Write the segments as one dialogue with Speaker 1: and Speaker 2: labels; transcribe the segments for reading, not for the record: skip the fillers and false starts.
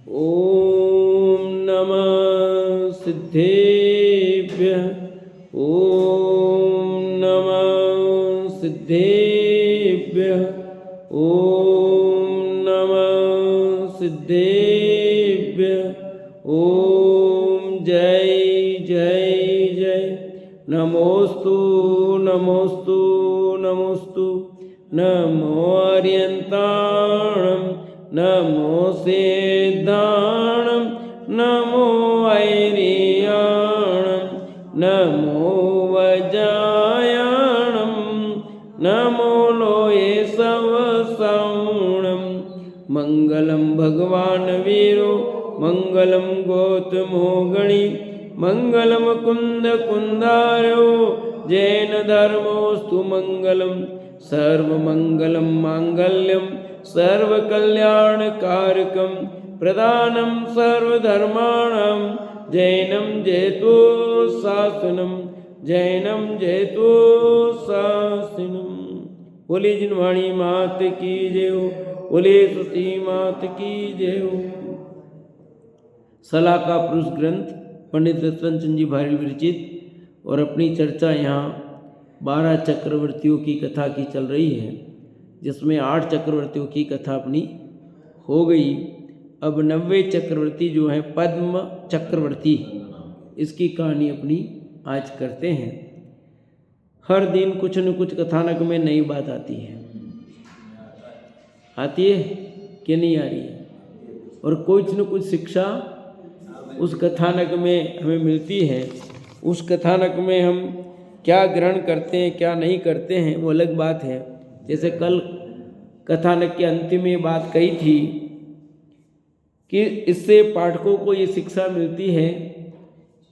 Speaker 1: ॐ नमः सिद्धेभ्यः। ॐ नमः सिद्धेभ्यः। ॐ नमः सिद्धेभ्यः। ॐ जय जय जय। नमोस्तु नमोस्तु नमोस्तु। नमो अर्यन्ताणं नमो सिद्धाणं नमो ऐरियाणं नमो वज्रायाणं नमो लोये सवसाणं। मंगलम भगवान वीरो मंगलम गौतमो गणी मंगलम कुंद कुंदारो जैन धर्मोस्तु मंगलम। सर्वमंगलम मांगल्यम सर्वकल्याणकारकम प्रदानं सर्वधर्माणां जैनं जयतु शासनम जैनं जयतु शासनम। बोले जिनवाणी मात की जय हो। बोले सती मात की जय हो। सलाह का पुरुष ग्रंथ पंडित रतन चंद जी भारी विरचित और अपनी चर्चा यहाँ 12 चक्रवर्तियों की कथा की चल रही है, जिसमें 8 चक्रवर्तियों की कथा अपनी हो गई। अब 90 चक्रवर्ती जो हैं पद्म चक्रवर्ती, इसकी कहानी अपनी आज करते हैं। हर दिन कुछ न कुछ कथानक में नई बात आती है कि नहीं आ रही है, और कुछ न कुछ शिक्षा उस कथानक में हमें मिलती है। उस कथानक में हम क्या ग्रहण करते हैं क्या नहीं करते हैं वो अलग बात है। जैसे कल कथानक के अंतिम में बात कही थी कि इससे पाठकों को ये शिक्षा मिलती है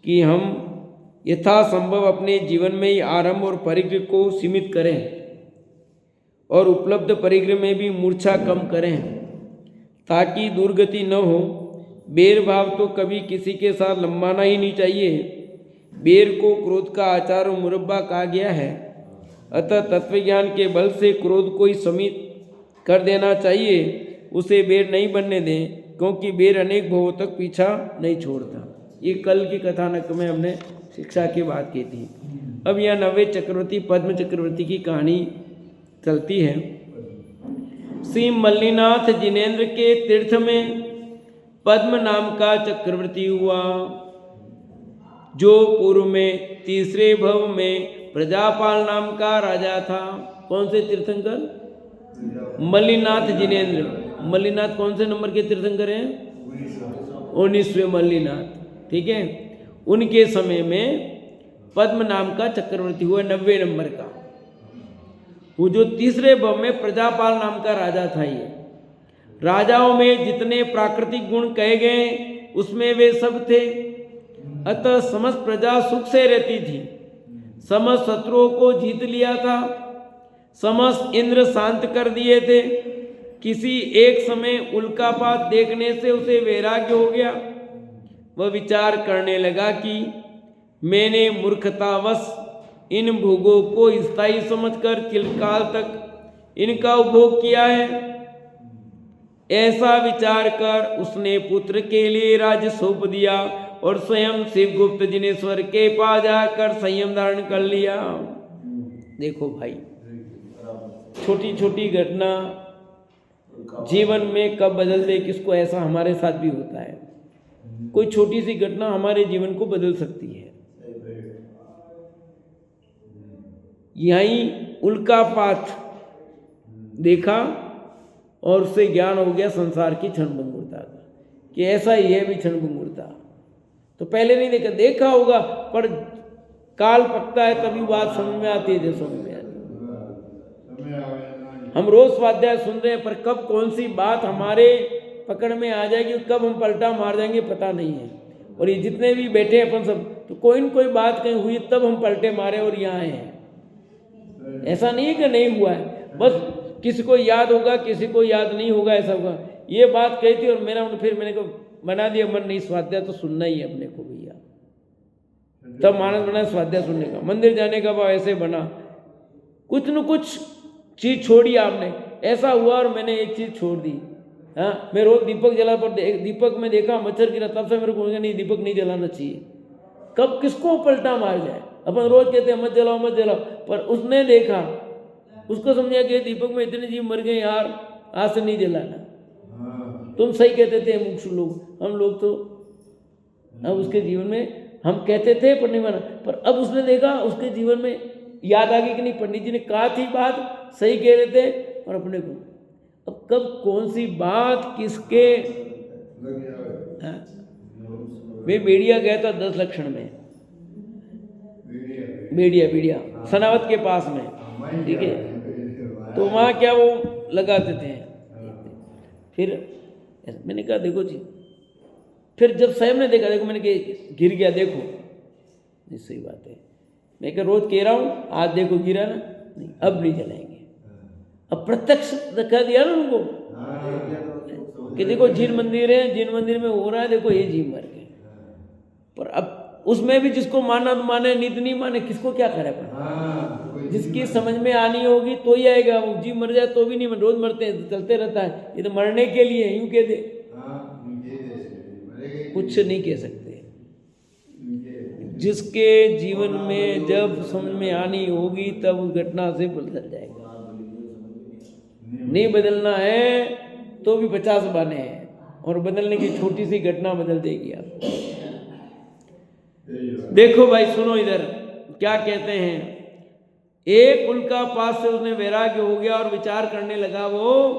Speaker 1: कि हम यथासंभव अपने जीवन में ही आरंभ और परिग्रह को सीमित करें और उपलब्ध परिग्रह में भी मूर्छा कम करें, ताकि दुर्गति न हो। बेर भाव तो कभी किसी के साथ लंबाना ही नहीं चाहिए। बेर को क्रोध का आचार और मुरब्बा कहा गया है। अतः तत्वज्ञान के बल से क्रोध को ही समित कर देना चाहिए, उसे बेर नहीं बनने दें, क्योंकि बेर अनेक भवों तक पीछा नहीं छोड़ता। ये कल की कथानक में हमने शिक्षा की बात की थी। अब यह 90 चक्रवर्ती पद्म चक्रवर्ती की कहानी चलती है। श्री मल्लीनाथ जिनेन्द्र के तीर्थ में पद्म नाम का चक्रवर्ती हुआ, जो पूर्व में तीसरे भव में प्रजापाल नाम का राजा था। कौन से तीर्थंकर? मल्लीनाथ जिनेन्द्र। मल्लीनाथ कौन से नंबर के तीर्थंकर हैं? 19वें मल्लीनाथ, ठीक है। उनके समय में पद्म नाम का चक्रवर्ती हुआ 90 नंबर का। वो जो तीसरे भव में प्रजापाल नाम का राजा था। ये राजाओं में जितने प्राकृतिक गुण कहे गए उसमें वे सब थे। अतः समस्त प्रजा सुख से रहती थी। समस्त शत्रुओं को जीत लिया था। समस्त इंद्र शांत कर दिए थे। किसी एक समय उल्कापात देखने से उसे वैराग्य हो गया। वह विचार करने लगा कि मैंने मूर्खतावश इन भोगों को स्थायी समझकर चिरकाल तक इनका उपभोग किया है। ऐसा विचार कर उसने पुत्र के लिए राज्य सौंप दिया और स्वयं शिवगुप्त जिनेश्वर के पास जाकर संयम धारण कर लिया। देखो भाई, छोटी छोटी घटना जीवन में कब बदल दे किसको, ऐसा हमारे साथ भी होता है। कोई छोटी सी घटना हमारे जीवन को बदल सकती है। यहीं उल्कापात देखा और उससे ज्ञान हो गया संसार की क्षणभंगुरता का, कि ऐसा ही है भी क्षणभंगुरता। तो पहले नहीं देखा होगा, पर काल पकता है तभी बात समझ में आती है। जो समझ में आती है, हम रोज स्वाध्याय सुन रहे हैं, पर कब कौन सी बात हमारे पकड़ में आ जाएगी, कब हम पलटा मार जाएंगे पता नहीं है। और ये जितने भी बैठे हैं अपन सब, तो कोई न कोई बात कहीं हुई तब हम पलटे मारे और यहाँ आए हैं। ऐसा नहीं है कि नहीं हुआ है, बस किसी को याद होगा किसी को याद नहीं होगा, ऐसा होगा। ये बात कही थी और फिर मैंने को बना दिया मन, नहीं स्वाध्याय तो सुनना ही है अपने को भैया। तब मानस बना स्वाध्याय सुनने का, मंदिर जाने का भाव ऐसे बना। कुछ न कुछ चीज छोड़ी आपने, ऐसा हुआ और मैंने एक चीज छोड़ दी। हाँ, मैं रोज दीपक जला पर दीपक में देखा मच्छर गिरा, तब से मेरे को नहीं दीपक नहीं जलाना चाहिए। कब किसको पलटा मार जाए। अपन रोज कहते हैं मत जलाओ मत जलाओ, पर उसने देखा, उसको समझा कि दीपक में इतने जीव मर गए यार, आज से नहीं जलाना। तुम सही कहते थे मुक्ष लोग, हम लोग तो अब उसके जीवन में हम कहते थे पर नहीं माना, पर अब उसने देखा, उसके जीवन में याद आ गई कि नहीं पंडित जी ने कहा थी बात, सही कह रहे थे। और अपने को अब कब कौन सी बात किसके, मैं बेड़िया गया था 10 लक्षण में, बेड़िया सनावत के पास में, ठीक है। तो वहाँ क्या वो लगाते थे, फिर मैंने कहा देखो जी, फिर जब साहब ने देखा, देखो मैंने कहा गिर गया, देखो नहीं सही बात है, मैं क्या रोज कह रहा हूँ, आज देखो गिरा ना, नहीं अब नहीं जलाएंगे। अब प्रत्यक्ष दिखा दिया ना उनको कि देखो जिन मंदिर है, जिन मंदिर में हो रहा है, देखो ये जीव मर गए। पर अब उसमें भी जिसको माना तो माने, नहीं तो नहीं माने, किसको क्या करे। पर जिसकी समझ में आनी होगी तो ही आएगा। वो जीव मर जाए तो भी नहीं, रोज मरते हैं, चलते रहता है, ये तो मरने के लिए, यूं कह दे कुछ नहीं कह सकते। जिसके जीवन में जब समझ में आनी होगी तब उस घटना से बदल जाएगा। नहीं बदलना है तो भी 50 बहाने हैं, और बदलने की छोटी सी घटना बदल देगी आप। देखो भाई सुनो इधर क्या कहते हैं। एक उल्का पास से उसने वैराग्य हो गया और विचार करने लगा वो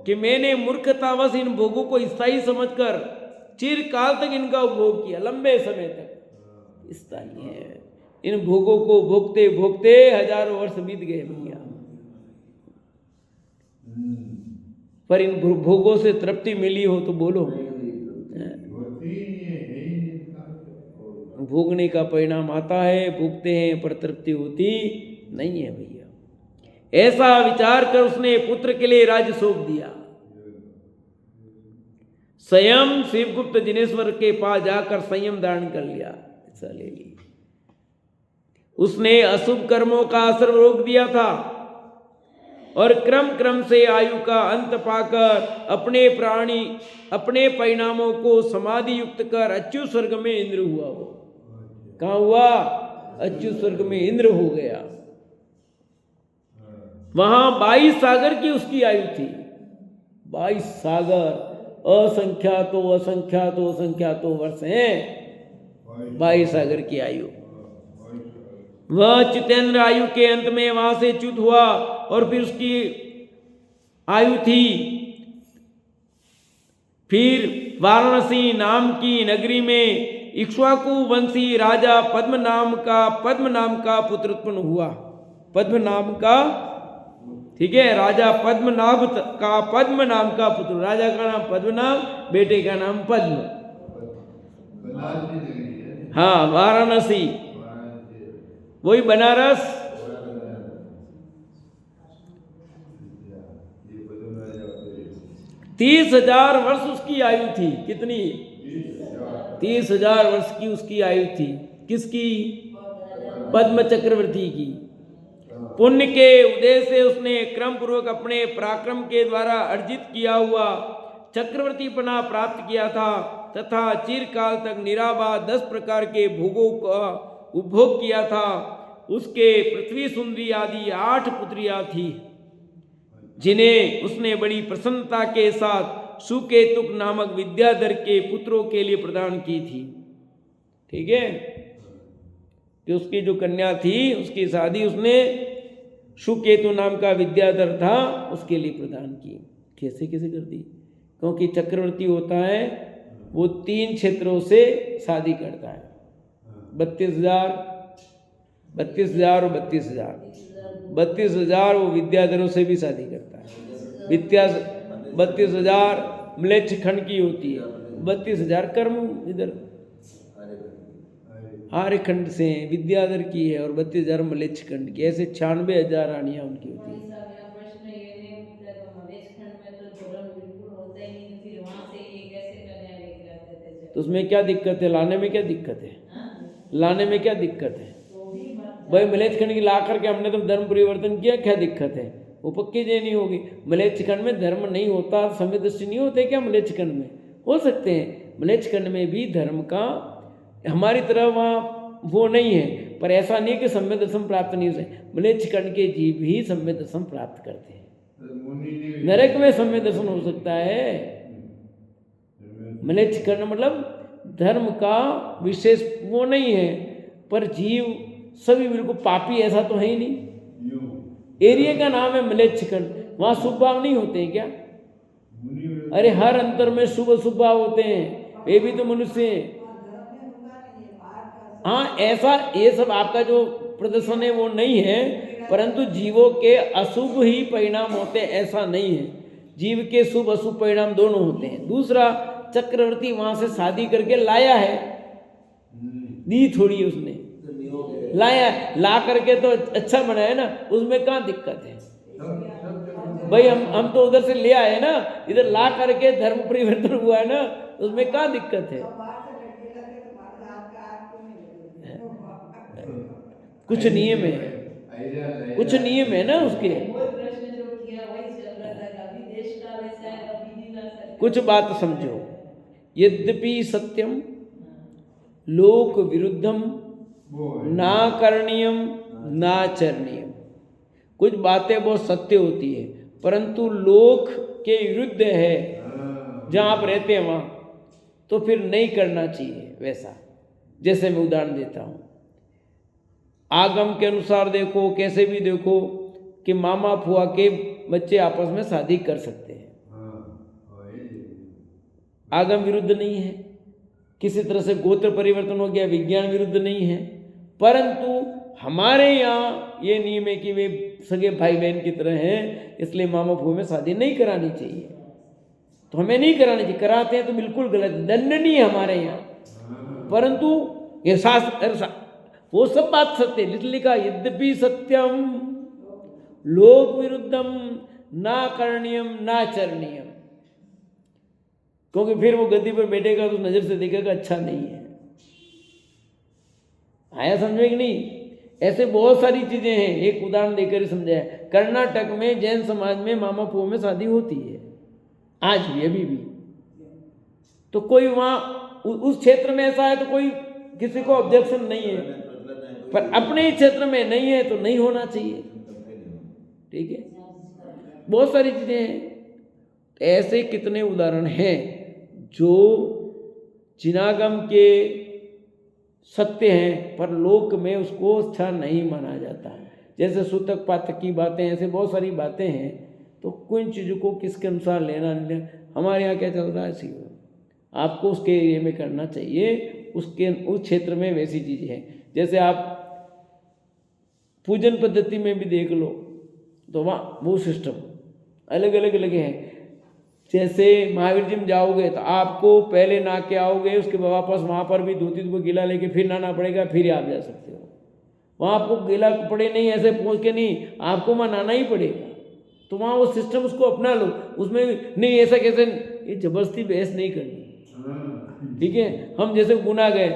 Speaker 1: कि मैंने मूर्खतावश इन भोगों को स्थायी समझकर चिरकाल तक इनका उपभोग किया, लंबे समय तक स्थायी है। इन भोगों को भोगते भोगते हजारों वर्ष बीत गए भैया, पर इन भोगों से तृप्ति मिली हो तो बोलो। भोगने का परिणाम आता है, भोगते हैं पर तृप्ति होती नहीं है भैया। ऐसा विचार कर उसने पुत्र के लिए राज्य सौंप दिया। स्वयं शिवगुप्त जिनेश्वर के पास जाकर संयम धारण कर लिया, ऐसा ले ली। उसने अशुभ कर्मों का असर रोक दिया था और क्रम क्रम से आयु का अंत पाकर अपने परिणामों को समाधि युक्त कर अच्युत स्वर्ग में इंद्र हुआ। वो कहाँ हुआ? अच्युत स्वर्ग में इंद्र हो गया। वहां 22 सागर की उसकी आयु थी। 22 सागर, असंख्यातो वर्ष हैं। 22 सागर की आयु। वह चितेंद्र आयु के अंत में वहां से च्युत हुआ और फिर उसकी आयु थी। फिर वाराणसी नाम की नगरी में इक्ष्वाकु वंशी राजा पद्म नाम का पुत्र उत्पन्न हुआ। पद्म नाम का, ठीक है, राजा पद्मनाभ का पद्म नाम का पुत्र। राजा का नाम पद्मनाभ, बेटे का नाम पद्म। हाँ, वाराणसी, वही बनारस। 30,000 वर्ष उसकी आयु थी। कितनी? 30,000 वर्ष की उसकी आयु थी। किसकी? पद्म चक्रवर्ती की। पुण्य के उदय से उसने क्रम पूर्वक अपने पराक्रम के द्वारा अर्जित किया हुआ चक्रवर्तीपना प्राप्त किया था तथा चिरकाल तक निराबाद 10 प्रकार के भोगों का उपभोग किया था। उसके पृथ्वी सुंदरी आदि 8 पुत्रियां थी जिन्हें उसने बड़ी प्रसन्नता के साथ सुकेतुक नामक विद्याधर के पुत्रों के लिए प्रदान की थी। ठीक है, कि उसकी जो कन्या थी उसकी शादी उसने सुकेतु नाम का विद्याधर था उसके लिए प्रदान की। कैसे कैसे कर दी? क्योंकि चक्रवर्ती होता है वो 3 क्षेत्रों से शादी करता है। 32,000 और 32,000 वो विद्याधरों से भी शादी करता है। 32,000 म्लेच्छ खंड की होती है, 32,000 कर्म इधर आर्य खंड से विद्याधर की है और 32,000 मलेच्छ खंड की। ऐसे 96,000 रानियां उनकी होती है। तो उसमें क्या दिक्कत है? लाने में क्या दिक्कत है? लाने में क्या दिक्कत है भाई? मलेच्छ खंड की ला करके हमने तो धर्म परिवर्तन किया, क्या दिक्कत है? वो पक्की जैनी होगी। मलेच्छ खंड में धर्म नहीं होता, सम्यदृष्टि नहीं होते क्या मलेच्छ खंड में? हो सकते हैं। मलेच्छ खंड में भी धर्म का हमारी तरह वहाँ वो नहीं है, पर ऐसा नहीं कि सम्य दर्शन प्राप्त नहीं होते। मलेच्छ खंड के जीव ही सम्य दर्शन प्राप्त करते हैं। नरक में सम्य दर्शन हो सकता है। मलेच्छ खंड मतलब धर्म का विशेष वो नहीं है, पर जीव सभी बिल्कुल पापी ऐसा तो है ही नहीं। एरिया का नाम है मलेच्छ खंड, वहाँ शुभ भाव नहीं होते हैं क्या? अरे हर अंतर में शुभ अशुभ भाव होते हैं, ये भी तो मनुष्य हैं। हाँ, ऐसा ये सब आपका जो प्रदर्शन है वो नहीं है, परंतु जीवों के अशुभ ही परिणाम होते हैं ऐसा नहीं है। जीव के शुभ अशुभ परिणाम दोनों होते हैं। दूसरा, चक्रवर्ती वहां से शादी करके लाया है, दी थोड़ी उसने, लाया ला करके तो अच्छा बनाया ना, उसमें कहाँ दिक्कत है भाई? हम तो उधर से ले आए ना, इधर ला करके धर्म परिवर्तन हुआ है ना, उसमें कहाँ दिक्कत है? कुछ नियम है, कुछ नियम है ना उसके। कुछ बात समझो, यद्यपि सत्यम लोक विरुद्धम ना करणीयम ना चरणीयम। कुछ बातें बहुत सत्य होती है, परंतु लोक के विरुद्ध है, जहाँ आप रहते हैं वहाँ, तो फिर नहीं करना चाहिए वैसा। जैसे मैं उदाहरण देता हूँ, आगम के अनुसार देखो, कैसे भी देखो कि मामा फुआ के बच्चे आपस में शादी कर सकते हैं, आगम विरुद्ध नहीं है। किसी तरह से गोत्र परिवर्तन हो गया, विज्ञान विरुद्ध नहीं है। परंतु हमारे यहाँ ये नियम है कि वे सगे भाई बहन की तरह हैं, इसलिए मामा फुआ में शादी नहीं करानी चाहिए। तो हमें नहीं करानी चाहिए, कराते हैं तो बिल्कुल गलत, दंडनीय है हमारे यहाँ। परंतु ये शास्त्र वो सब बात सत्य है, लिखा यद्यपि सत्यम लोक विरुद्धम ना करणीयम ना चरणीयम, क्योंकि फिर वो गद्दी पर बैठेगा तो नजर से देखेगा अच्छा नहीं है। आया समझे कि नहीं? ऐसे बहुत सारी चीजें हैं, एक उदाहरण देकर ही समझाया। कर्नाटक में जैन समाज में मामा फुआ में शादी होती है आज भी, अभी भी। तो कोई वहाँ उस क्षेत्र में ऐसा है तो कोई किसी को ऑब्जेक्शन नहीं है, पर अपने ही क्षेत्र में नहीं है तो नहीं होना चाहिए। ठीक है, बहुत सारी चीजें हैं। ऐसे कितने उदाहरण हैं जो जिनागम के सत्य हैं, पर लोक में उसको अच्छा नहीं माना जाता। जैसे सूतक पातक की बातें, ऐसे बहुत सारी बातें हैं। तो कुछ चीज़ों को किसके अनुसार लेना नहीं लेना, हमारे यहाँ क्या चल रहा है इसी आपको उसके एरिया में करना चाहिए, उसके उस क्षेत्र में वैसी चीज़ें हैं। जैसे आप पूजन पद्धति में भी देख लो तो वहाँ वो सिस्टम अलग अलग लगे हैं। जैसे महावीर जी में जाओगे तो आपको पहले नहा के आओगे, उसके वापस वहाँ पर भी धोती को गीला लेके फिर नहाना पड़ेगा, फिर आप जा सकते हो। वहाँ आपको गीला कपड़े नहीं ऐसे पहुँच के नहीं, आपको वहाँ नहाना ही पड़ेगा। तो वहाँ वो सिस्टम उसको अपना लो, उसमें नहीं ऐसा कैसे, ये जबरदस्ती बहस नहीं करनी। ठीक है, हम जैसे गुना गए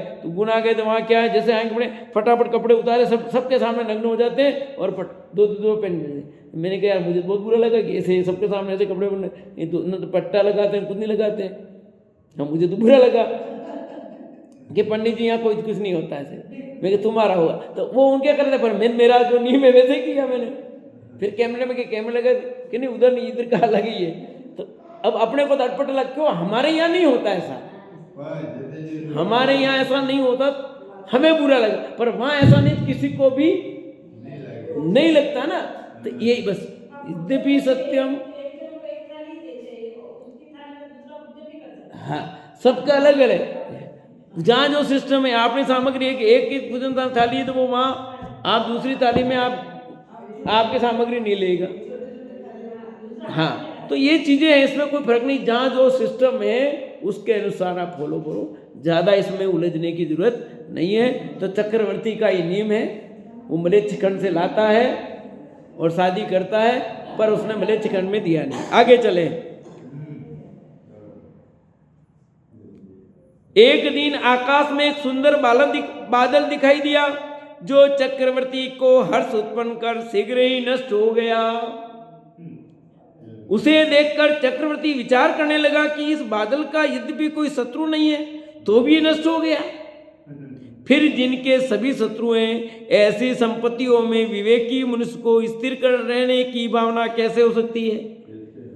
Speaker 1: तो वहाँ क्या है, जैसे आए कपड़े फटाफट कपड़े उतारे, सबके सामने नग्न हो जाते हैं और दो पहन लेते। मैंने कहा यार मुझे बहुत बुरा लगा कि ऐसे सबके सामने ऐसे कपड़े न तो पट्टा लगाते हैं, कुछ नहीं लगाते हैं। हाँ, मुझे तो बुरा लगा कि पंडित जी यहाँ कोई कुछ नहीं होता ऐसे। मैं तुम्हारा होगा तो वो उनके करने पर मेरा जो नियम है वैसे किया मैंने। फिर कैमरे में कैमरा लगा कि नहीं उधर नहीं इधर कहाँ लगी है, तो अब अपने को अटपट लग। क्यों? हमारे यहाँ नहीं होता ऐसा, हमारे यहाँ ऐसा नहीं होता, हमें बुरा लगा, पर वहाँ ऐसा नहीं, किसी को भी नहीं लगता ना। तो यही बस, यद्यपि सत्यम, हाँ सबका अलग अलग। जहाँ जो सिस्टम है, आपने सामग्री है कि एक ही पूजन थाली है तो वो वहाँ आप दूसरी थाली में आपके सामग्री नहीं लेगा। हाँ, तो ये चीजें हैं, इसमें कोई फर्क नहीं। जहाँ जो सिस्टम है उसके अनुसार आप फॉलो करो, ज़्यादा इसमें उलझने की जरूरत नहीं है। तो चक्रवर्ती का ये नियम है, वो मलेच्छ खंड से लाता है और शादी करता है, पर उसने मलेच्छ खंड में दिया नहीं। आगे चले। एक दिन आकाश में एक सुंदर बादल दिखाई दिया, जो चक्रवर्ती को हर्ष उत्पन्न कर शीघ्र ही नष्ट हो गया। उसे देखकर चक्रवर्ती विचार करने लगा कि इस बादल का यद्यपि कोई शत्रु नहीं है तो भी नष्ट हो गया। फिर जिनके सभी शत्रु हैं, ऐसी संपत्तियों में विवेकी मनुष्य को स्थिर कर रहने की भावना कैसे हो सकती है?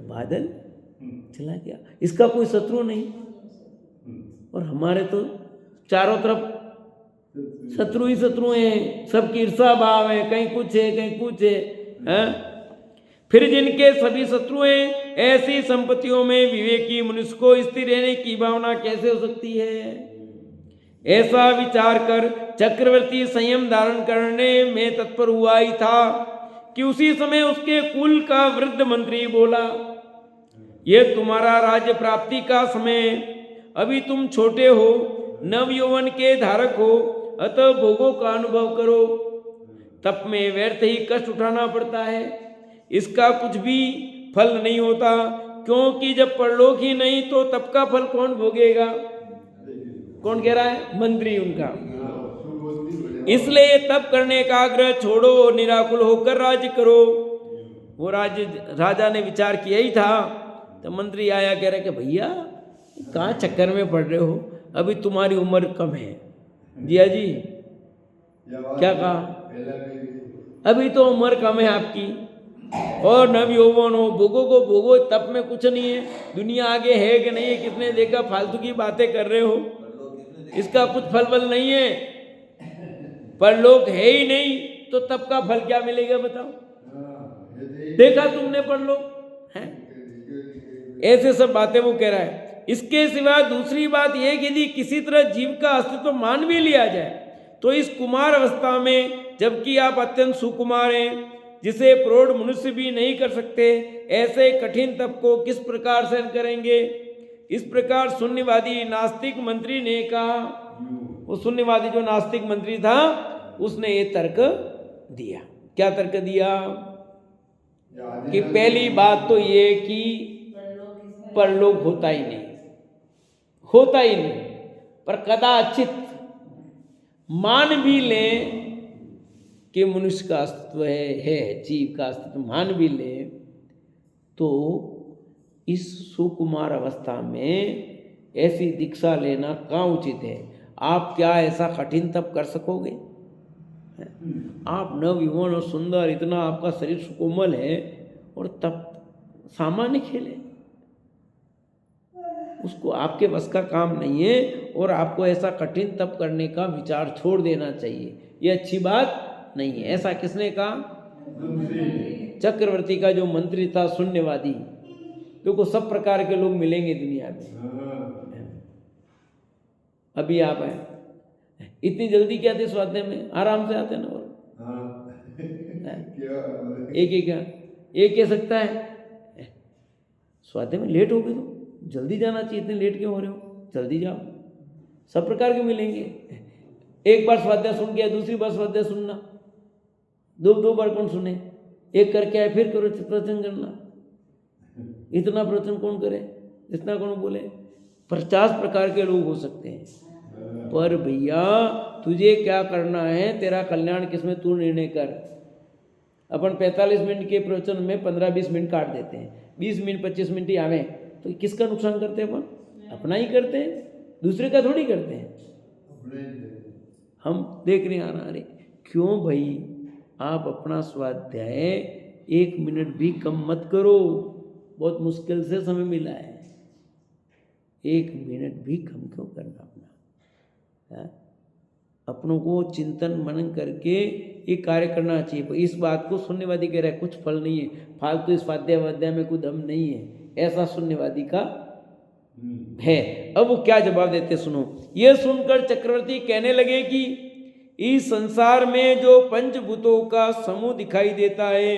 Speaker 1: बादल चला गया, इसका कोई शत्रु नहीं, और हमारे तो चारों तरफ शत्रु ही शत्रु हैं, सबकी ईर्षा भाव है, कहीं कुछ है कहीं कुछ है। फिर जिनके सभी शत्रु हैं, ऐसी संपत्तियों में विवेकी मनुष्य को स्थिर रहने की भावना कैसे हो सकती है? ऐसा विचार कर चक्रवर्ती संयम धारण करने में तत्पर हुआ ही था कि उसी समय उसके कुल का वृद्ध मंत्री बोला, यह तुम्हारा राज्य प्राप्ति का समय, अभी तुम छोटे हो, नव यौवन के धारक हो, अतः भोगों का अनुभव करो। तप में व्यर्थ ही कष्ट उठाना पड़ता है, इसका कुछ भी फल नहीं होता, क्योंकि जब परलोक ही नहीं तो तप का फल कौन भोगेगा? कौन कह रहा है? मंत्री उनका। इसलिए तप करने का आग्रह छोड़ो और निराकुल होकर राज्य करो। वो राजा ने विचार किया ही था, तो मंत्री आया, कह रहे कि भैया कहाँ चक्कर में पड़ रहे हो, अभी तुम्हारी उम्र कम है। जिया जी क्या कहा? अभी तो उम्र कम है आपकी, और नव यौवन हो, भोगो को भोगो, तप में कुछ नहीं है, दुनिया आगे है कि नहीं है किसने देखा, फालतू की बातें कर रहे हो, इसका कुछ फल बल नहीं है, परलोक है ही नहीं तो तप का फल क्या मिलेगा बताओ? देखा तुमने परलोक है? ऐसे सब बातें वो कह रहा है। इसके सिवा दूसरी बात यह कि यदि किसी तरह जीव का अस्तित्व मान भी लिया जाए तो इस कुमार अवस्था में, जबकि आप अत्यंत सुकुमार हैं, जिसे प्रौढ़ मनुष्य भी नहीं कर सकते, ऐसे कठिन तप को किस प्रकार सहन करेंगे? इस प्रकार शून्यवादी नास्तिक मंत्री ने कहा। वो शून्यवादी जो नास्तिक मंत्री था उसने ये तर्क दिया। क्या तर्क दिया? कि पहली बात तो ये कि परलोक होता ही नहीं, होता ही नहीं, पर कदाचित मान भी लें कि मनुष्य का अस्तित्व है, जीव का अस्तित्व मान भी लें, तो इस सुकुमार अवस्था में ऐसी दीक्षा लेना कहाँ उचित है? आप क्या ऐसा कठिन तप कर सकोगे? आप नव यौवन और सुंदर, इतना आपका शरीर सुकोमल है, और तप सामान्य खेल है, उसको आपके बस का काम नहीं है, और आपको ऐसा कठिन तप करने का विचार छोड़ देना चाहिए, ये अच्छी बात नहीं है। ऐसा किसने कहा? चक्रवर्ती का जो मंत्री था, शून्यवादी। देखो सब प्रकार के लोग मिलेंगे दुनिया में। अभी आप आए, इतनी जल्दी क्या थे स्वाध्याय में? आराम से आते ना, और एक कह सकता है स्वाध्याय में लेट हो गए तो जल्दी जाना चाहिए, इतने लेट क्यों हो रहे हो, जल्दी जाओ। सब प्रकार के मिलेंगे। एक बार स्वाध्याय सुन गया, दूसरी बार स्वाध्याय सुनना, दो बार कौन सुने? एक करके आए फिर करो प्रवचन करना, इतना प्रवचन कौन करे, इतना कौन बोले? 50 प्रकार के लोग हो सकते हैं, पर भैया तुझे क्या करना है, तेरा कल्याण किसमें, तू निर्णय कर। अपन 45 मिनट के प्रवचन में 15-20 मिनट काट देते हैं, 20 मिनट 25 मिनट ही आवे, तो किसका नुकसान करते हैं अपन? अपना ही करते हैं, दूसरे का थोड़ी करते हैं। हम देख रहे हैं आ रहे, क्यों भाई आप अपना स्वाध्याय 1 मिनट भी कम मत करो, बहुत मुश्किल से समय मिला है, 1 मिनट भी कम क्यों करना अपना? अपनों को चिंतन मनन करके ये कार्य करना चाहिए। पर इस बात को शून्यवादी कह रहा है, कुछ फल नहीं है, फालतू इस स्वाध्याय में कोई दम नहीं है, ऐसा शून्यवादी का है। अब वो क्या जवाब देते सुनो। यह सुनकर चक्रवर्ती कहने लगे कि इस संसार में जो पंचभूतों का समूह दिखाई देता है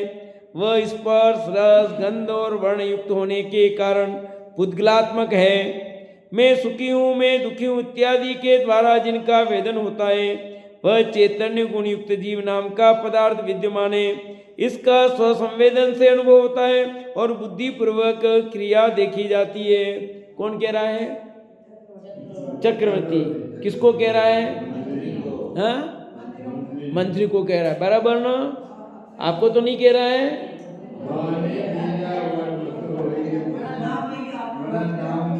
Speaker 1: वह स्पर्श, रस, गंध और वर्ण युक्त होने के कारण पुद्गलात्मक है। मैं सुखी हूँ, मैं दुखी हूँ इत्यादि के द्वारा जिनका वेदन होता है वह चैतन्य गुण युक्त जीव नाम का पदार्थ विद्यमान है। इसका स्वसंवेदन से अनुभव होता है और बुद्धिपूर्वक क्रिया देखी जाती है। कौन कह रहा है? चक्रवर्ती। किसको कह रहा है? हाँ, मंत्री को कह रहा है। बराबर ना? आपको तो नहीं कह रहा है?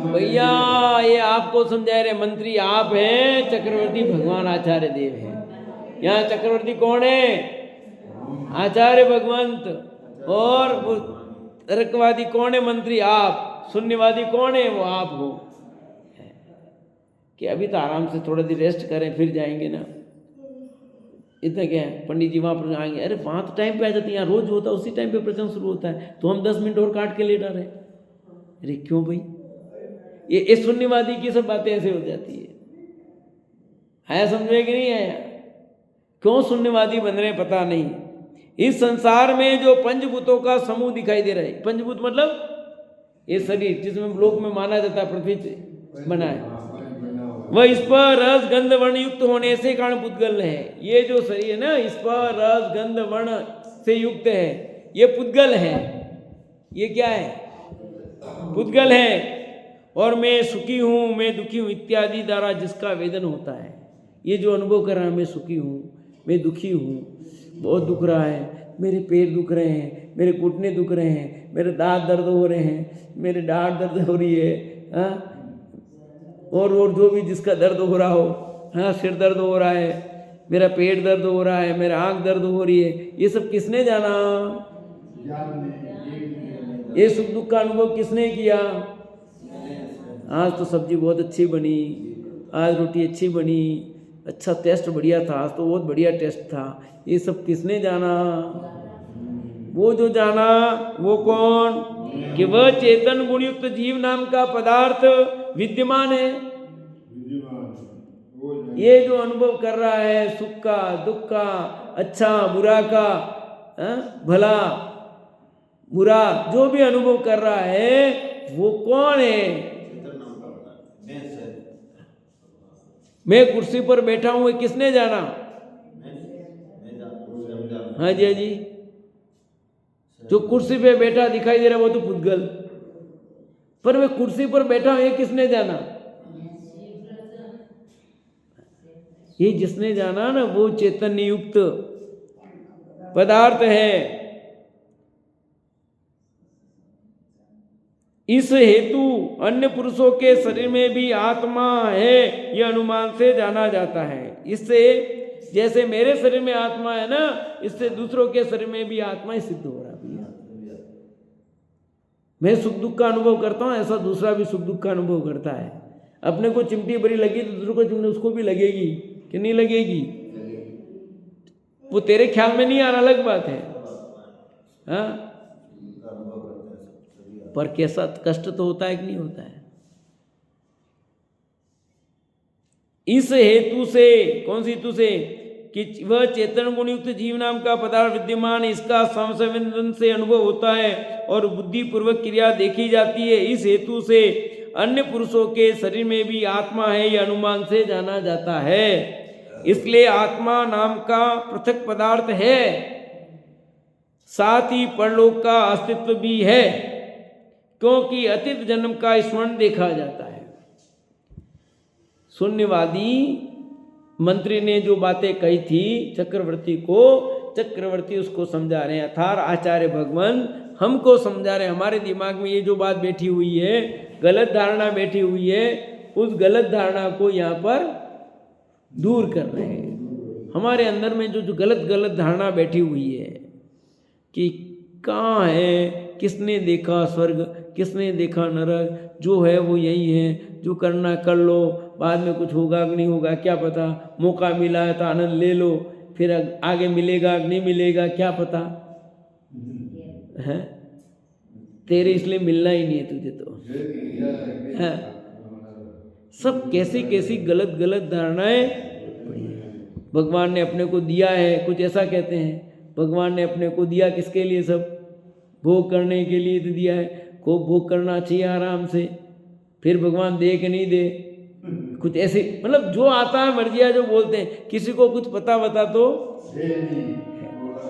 Speaker 1: भैया ये आपको समझा रहे, मंत्री आप हैं, चक्रवर्ती भगवान आचार्य देव हैं। यहाँ चक्रवर्ती कौन है? आचार्य भगवंत। और वो तर्कवादी कौन है? मंत्री आप। शून्यवादी कौन है? वो आप हो। कि अभी तो आराम से थोड़ा देर रेस्ट करें, फिर जाएंगे ना। इतना क्या है, पंडित जी वहाँ पर आएंगे, अरे वहाँ तो टाइम पे आ जाती है, यहाँ रोज होता है उसी टाइम पे प्रवचन शुरू होता है, तो हम 10 मिनट और काट के लेटा रहे। अरे क्यों भाई? ये शून्यवादी की सब बातें ऐसे हो जाती है। आया समझ में कि नहीं आया? क्यों शून्यवादी बन रहे पता नहीं। इस संसार में जो पंचभूतों का समूह दिखाई दे रहा है, पंचभूत मतलब ये शरीर जिसमें लोक में माना जाता है पृथ्वी से बना है, वह इस पर रस गंध वर्ण युक्त होने से कारण पुद्गल है। ये जो शरीर है ना, इस पर रस गंध वर्ण से युक्त है, ये पुद्गल है। ये क्या है? पुद्गल है। और मैं सुखी हूँ, मैं दुखी हूँ इत्यादि द्वारा जिसका वेदन होता है, ये जो अनुभव कर रहा है, मैं सुखी हूँ, मैं दुखी हूँ, बहुत दुख रहा है, मेरे पैर दुख रहे हैं, मेरे घुटने दुख रहे हैं, मेरे दांत दर्द हो रहे हैं, मेरे डांट दर्द हो रही है, हाँ, और जो भी जिसका दर्द हो रहा हो, हाँ, सिर दर्द हो रहा है, मेरा पेट दर्द हो रहा है, मेरा आँख दर्द हो रही है, ये सब किसने जाना? ये सुख दुख का अनुभव किसने किया? आज तो सब्जी बहुत अच्छी बनी, आज रोटी अच्छी बनी, अच्छा टेस्ट बढ़िया था, आज तो बहुत बढ़िया टेस्ट था, ये सब किसने जाना? वो जो जाना वो कौन? कि वह चेतन गुणयुक्त जीव नाम का पदार्थ विद्यमान है। ये जो अनुभव कर रहा है सुख का, दुख का, अच्छा बुरा का, भला बुरा जो भी अनुभव कर रहा है वो कौन है? मैं कुर्सी पर बैठा हूं, किसने जाना? हाँ जी, हाँ जी। जो कुर्सी पे बैठा दिखाई दे रहा है वो तो पुद्गल, पर मैं कुर्सी पर बैठा हूं, ये किसने जाना? ये जिसने जाना ना वो चैतन्य युक्त पदार्थ है। इस हेतु अन्य पुरुषों के शरीर में भी आत्मा है यह अनुमान से जाना जाता है। इससे जैसे मेरे शरीर में आत्मा है ना, इससे दूसरों के शरीर में भी आत्मा ही सिद्ध हो रहा है। मैं सुख दुख का अनुभव करता हूँ, ऐसा दूसरा भी सुख दुख का अनुभव करता है। अपने को चिमटी बड़ी लगी तो दूसरों को चिमटी उसको भी लगेगी कि नहीं लगेगी? वो तेरे ख्याल में नहीं आ रहा, अलग बात है, हाँ, पर कैसा कष्ट तो होता है कि नहीं होता है? इस हेतु से, कौन सी हेतु से? कि वह चेतन गुणयुक्त जीव नाम का पदार्थ विद्यमान, इसका संवेदन से अनुभव होता है और बुद्धि पूर्वक क्रिया देखी जाती है। इस हेतु से अन्य पुरुषों के शरीर में भी आत्मा है यह अनुमान से जाना जाता है। इसलिए आत्मा नाम का पृथक पदार्थ है, साथ ही परलोक का अस्तित्व भी है, क्योंकि अतीत जन्म का स्मरण देखा जाता है। शून्यवादी मंत्री ने जो बातें कही थी चक्रवर्ती को, चक्रवर्ती उसको समझा रहे हैं, अर्थात आचार्य भगवान हमको समझा रहे हैं। हमारे दिमाग में ये जो बात बैठी हुई है, गलत धारणा बैठी हुई है, उस गलत धारणा को यहाँ पर दूर कर रहे हैं। हमारे अंदर में जो गलत धारणा बैठी हुई है कि कहाँ है, किसने देखा स्वर्ग, किसने देखा नरक, जो है वो यही है, जो करना कर लो, बाद में कुछ होगा कि नहीं होगा क्या पता, मौका मिला है तो आनंद ले लो, फिर आगे मिलेगा कि नहीं मिलेगा क्या पता है, तेरे इसलिए मिलना ही नहीं है तुझे तो है। सब कैसी कैसी गलत धारणाएं। भगवान ने अपने को दिया है, कुछ ऐसा कहते हैं, भगवान ने अपने को दिया किसके लिए? सब भोग करने के लिए तो दिया है, खूब भोग करना चाहिए आराम से, फिर भगवान दे कि नहीं दे, कुछ ऐसे, मतलब जो आता है मर्जिया जो बोलते हैं, किसी को कुछ पता बता तो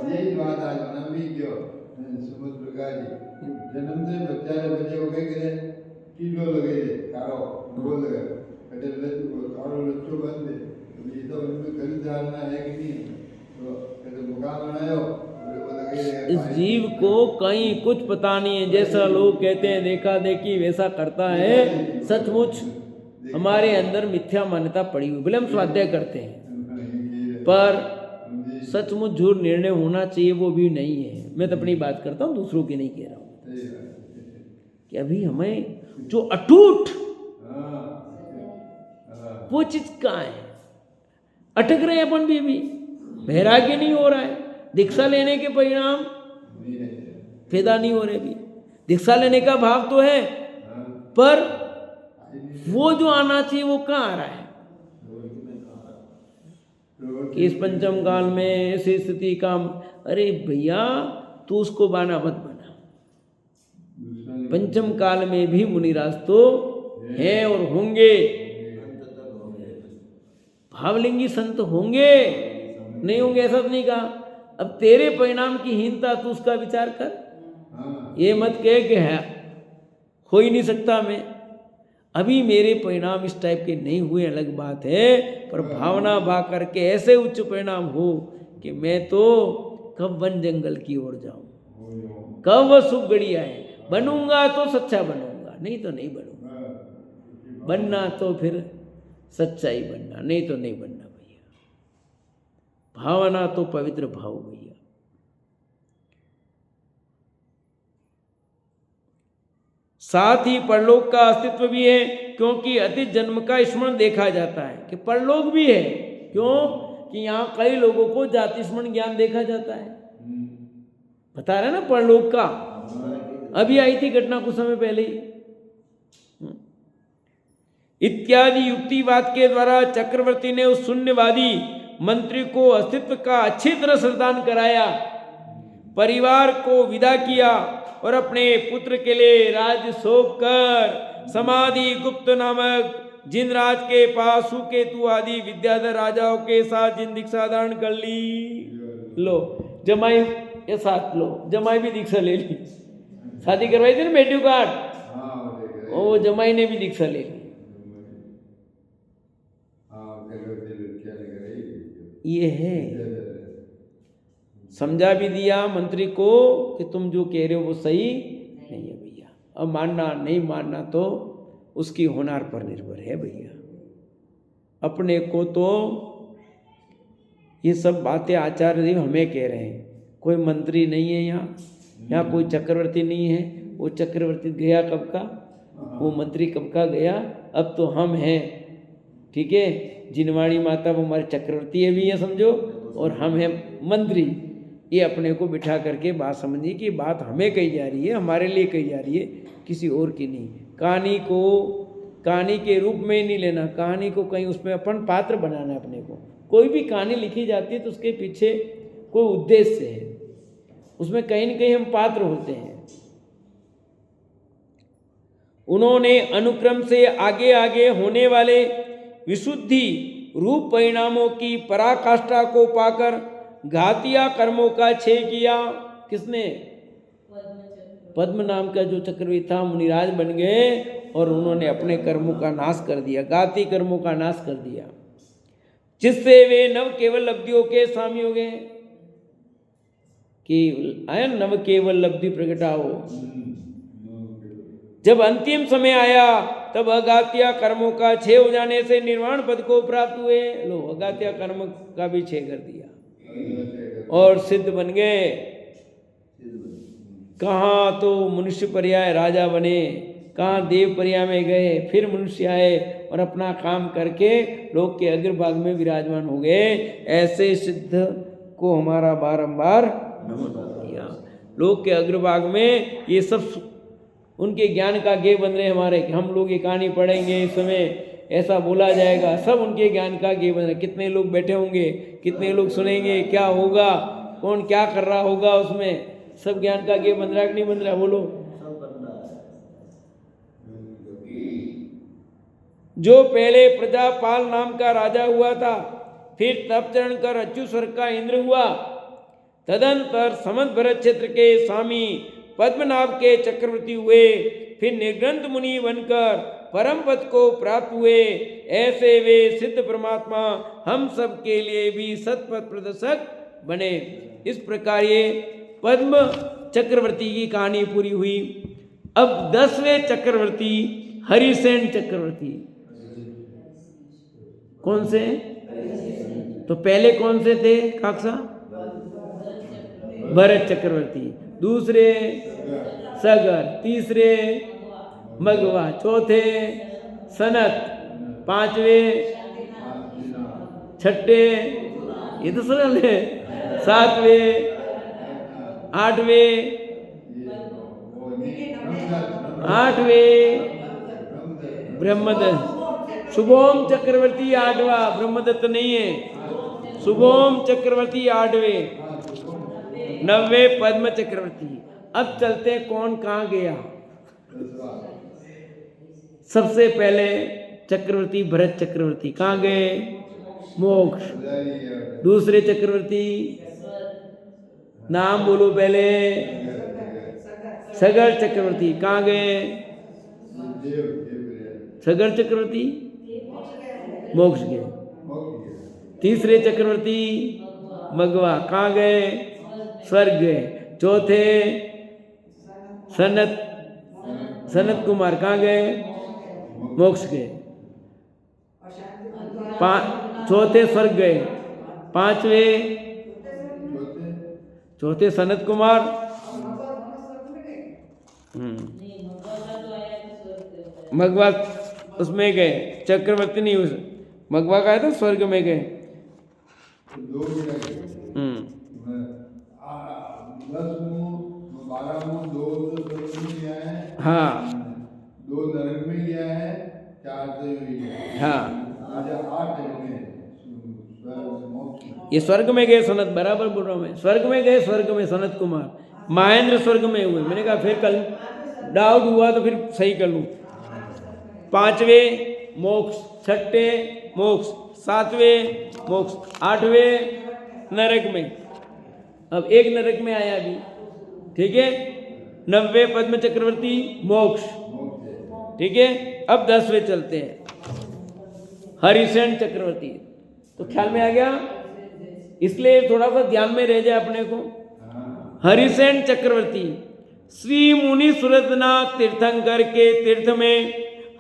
Speaker 1: यही बात आज जन्म भी क्यों समुद्र का जन्म से बच्चा ने बजे हो गए कि कीलो लगे थे कारो बोल लगा कटे लच्चू को कारो लच्चू बन दे, तो ये तो उनमें गलत धारणा है कि नहीं? तो कहते मुकाम बनायो बोले इस जीव को कहीं कुछ पता नहीं है। जैसा लोग कहते हैं देखा देखी वैसा करता है, सचमुच हमारे अंदर मिथ्या मान्यता पड़ी हुई। भले हम स्वाध्याय करते हैं पर सचमुच झूठ निर्णय होना चाहिए वो भी नहीं है। मैं तो अपनी बात करता हूँ, दूसरों की नहीं कह रहा हूँ। कि अभी हमें जो अटूट वो चीज कहाँ है, अटक रहे हैं अपन भी वैराग्य नहीं हो रहा है। दीक्षा लेने के परिणाम पैदा नहीं हो रहे भी। दीक्षा लेने का भाव तो है पर वो जो आना चाहिए वो कहाँ आ रहा है। कि इस पंचम काल में ऐसी स्थिति काम, अरे भैया तू उसको बाना मत बना। पंचम काल में भी मुनिराज तो हैं और होंगे, भावलिंगी संत होंगे, नहीं होंगे ऐसा तो नहीं कहा। अब तेरे परिणाम की हीनता तू उसका विचार कर। ये मत कह कि है हो ही नहीं सकता मैं। अभी मेरे परिणाम इस टाइप के नहीं हुए अलग बात है, पर भावना भा करके ऐसे उच्च परिणाम हो कि मैं तो कब वन जंगल की ओर जाऊं, कब वह सुख गड़ी आए। बनूंगा तो सच्चा बनूंगा, नहीं तो नहीं बनूंगा। बनना तो फिर सच्चाई बनना, नहीं तो नहीं बनना भैया। भावना तो पवित्र भाव भैया। साथ ही परलोक का अस्तित्व भी है, क्योंकि अतीत जन्म का स्मरण देखा जाता है कि परलोक भी है। क्यों कि यहाँ कई लोगों को जाति स्मरण ज्ञान देखा जाता है। बता रहे ना परलोक का, अभी आई थी घटना कुछ समय पहले ही। इत्यादि युक्तिवाद के द्वारा चक्रवर्ती ने उस शून्यवादी मंत्री को अस्तित्व का अच्छी तरह श्रद्धान कराया, परिवार को विदा किया और अपने पुत्र के लिए राज्य सौंप कर समाधि गुप्त नामक जिन राज के पास सुकेतु आदि विद्याधर राजाओं के साथ जिन दीक्षा धारण कर ली। लो जमाई के साथ, लो जमाई भी दीक्षा ले ली। शादी करवाई थी ना बेटियों का, वो जमाई ने भी दीक्षा ले ली। ये है, समझा भी दिया मंत्री को कि तुम जो कह रहे हो वो सही नहीं है भैया। अब मानना नहीं मानना तो उसकी होनार पर निर्भर है भैया। अपने को तो ये सब बातें आचार्य देव हमें कह रहे हैं। कोई मंत्री नहीं है यहाँ कोई चक्रवर्ती नहीं है। वो चक्रवर्ती गया कब का, वो मंत्री कब का गया। अब तो हम हैं, ठीक है। जिनवाणी माता वो हमारे चक्रवर्ती है भी है समझो, और हम हैं मंत्री। ये अपने को बिठा करके बात समझिए कि बात हमें कही जा रही है, हमारे लिए कही जा रही है, किसी और की नहीं। कहानी को कहानी के रूप में ही नहीं लेना, कहानी को कहीं उसमें अपन पात्र बनाना है अपने को। कोई भी कहानी लिखी जाती है तो उसके पीछे कोई उद्देश्य है, उसमें कहीं न कहीं हम पात्र होते हैं। उन्होंने अनुक्रम से आगे आगे होने वाले विशुद्धि रूप परिणामों की पराकाष्ठा को पाकर घातिया कर्मों का क्षय किया। किसने? पद्म नाम का जो चक्रवर्ती था, मुनिराज बन गए और उन्होंने अपने कर्मों का नाश कर दिया, घाती कर्मों का नाश कर दिया, जिससे वे नव केवल लब्धियों के स्वामी हो गए। कि आया नव केवल लब्धि प्रगटाओ। जब अंतिम समय आया तब अघातिया कर्मों का क्षय हो जाने से निर्वाण पद को प्राप्त हुए। लो अघातिया कर्म का भी क्षय कर दिया और सिद्ध बन गए। कहाँ तो मनुष्य पर्याय राजा बने, कहाँ देव पर्याय में गए, फिर मनुष्य आए और अपना काम करके लोग के अग्रभाग में विराजमान हो गए। ऐसे सिद्ध को हमारा बारंबार नमन किया। लोग के अग्रभाग में ये सब उनके ज्ञान का गे बन रहे हमारे, कि हम लोग ये कहानी पढ़ेंगे इस समय ऐसा बोला जाएगा, सब उनके ज्ञान का गे बन रहे। कितने लोग बैठे होंगे, कितने लोग सुनेंगे, क्या होगा, कौन क्या कर रहा होगा, उसमें सब ज्ञान का गे बन रहा है कि नहीं बन रहा? बोलो। जो पहले प्रजापाल नाम का राजा हुआ था, फिर तप चरण कर अच्यु स्वर्ग का इंद्र हुआ, तदंतर समंत भरत क्षेत्र के स्वामी पद्मनाभ के चक्रवर्ती हुए, फिर निर्ग्रंथ मुनि बनकर परम पद को प्राप्त हुए। ऐसे वे सिद्ध परमात्मा हम सब के लिए भी सतपथ प्रदर्शक बने। इस प्रकार ये पद्म चक्रवर्ती की कहानी पूरी हुई। अब 10वें चक्रवर्ती हरिसेन चक्रवर्ती। कौन से? तो पहले कौन से थे काकसा? भरत चक्रवर्ती, दूसरे सगर, तीसरे मगवा, चौथे सनत, पांचवें, छठे, ये तो सरल है, सातवें, आठवें ब्रह्मदत्त। शुभोम चक्रवर्ती 8वां, ब्रह्मदत्त नहीं है, शुभोम चक्रवर्ती 8वें, 9वें पद्म चक्रवर्ती। अब चलते कौन कहाँ गया। सबसे पहले चक्रवर्ती भरत चक्रवर्ती कहाँ गए? मोक्ष। दूसरे चक्रवर्ती नाम बोलो पहले। सगर चक्रवर्ती कहाँ गए? सगर चक्रवर्ती मोक्ष गए। तीसरे चक्रवर्ती मगवा कहाँ गए? स्वर्ग गए। चौथे सनत कुमार कहाँ गए? मोक्ष गए। चौथे स्वर्ग गए। पांचवें, चौथे सनत कुमार, मगवा उसमें गए, चक्रवर्ती नहीं, उस मगवा का है तो स्वर्ग में गए। हाँ,
Speaker 2: 2 नरक में गया है, 4 देव में गया है।
Speaker 1: हाँ,
Speaker 2: 8 में
Speaker 1: ये स्वर्ग में गए सनत, बराबर बोल रहा हूँ मैं। स्वर्ग में गए, स्वर्ग में सनत कुमार, महेंद्र स्वर्ग में हुए। मैंने कहा फिर कल डाउट हुआ तो फिर सही कर लूँ। पांचवें मोक्ष, छठे मोक्ष, सातवें मोक्ष, 8वें नरक में। अब एक नरक में आया अभी, ठीक है। 9वें पद्म चक्रवर्ती मोक्ष, ठीक है। अब 10वें चलते हैं हरिसेन चक्रवर्ती। तो ख्याल में आ गया, इसलिए थोड़ा सा ध्यान में रह जाए अपने को। हरिसेन चक्रवर्ती श्री मुनि सूरतनाथ तीर्थंकर के तीर्थ में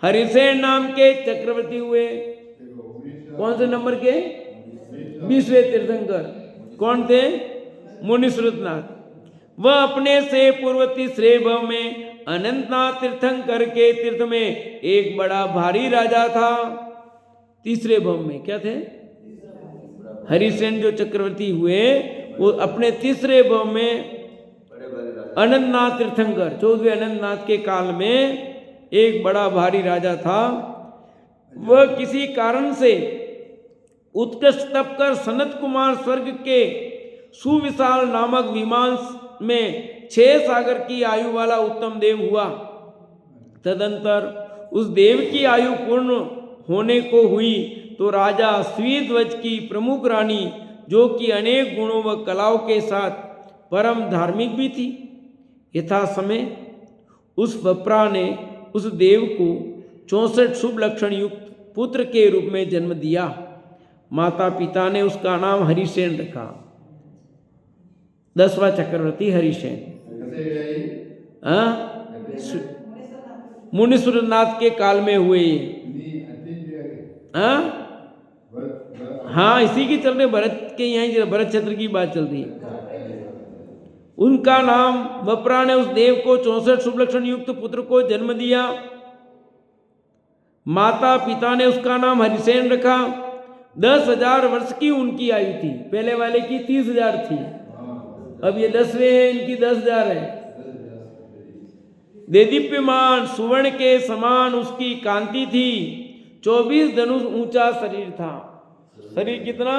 Speaker 1: हरिसेन नाम के चक्रवर्ती हुए। कौन से नंबर के? 20वें तीर्थंकर। कौन थे? मुनि सूरतनाथ। वह अपने से पूर्व तीसरे भव में अनंतनाथ तीर्थंकर के तीर्थ में एक बड़ा भारी राजा था। तीसरे भव में क्या थे? हरिसेन जो चक्रवर्ती हुए वो अपने तीसरे भव में अनंतनाथ तीर्थंकर 14वें अनंतनाथ के काल में एक बड़ा भारी राजा था। वह किसी कारण से उत्कृष्ट तप कर सनत कुमार स्वर्ग के सुविशाल नामक विमान में 6 सागर की आयु वाला उत्तम देव हुआ। तदंतर उस देव की आयु पूर्ण होने को हुई तो राजा स्वीध्वज की प्रमुख रानी, जो कि अनेक गुणों व कलाओं के साथ परम धार्मिक भी थी, यथा समय उस वप्रा ने उस देव को 64 शुभ लक्षण युक्त पुत्र के रूप में जन्म दिया। माता पिता ने उसका नाम हरिसेन रखा। 10वां चक्रवर्ती हरिसेन। मुनि सूरतनाथ के काल में हुए। हाँ, इसी की चल रही, भरत के यहाँ भरत क्षेत्र की बात चल रही है। उनका नाम, वप्रा ने उस देव को 64 शुभ लक्षण युक्त पुत्र को जन्म दिया। माता पिता ने उसका नाम हरिसेन रखा। 10,000 वर्ष की उनकी आयु थी। पहले वाले की 30,000 थी, अब ये 10वें हैं, इनकी 10,000 है। देदीप्यमान सुवर्ण के समान उसकी कांति थी। 24 धनुष ऊंचा शरीर था। शरीर कितना?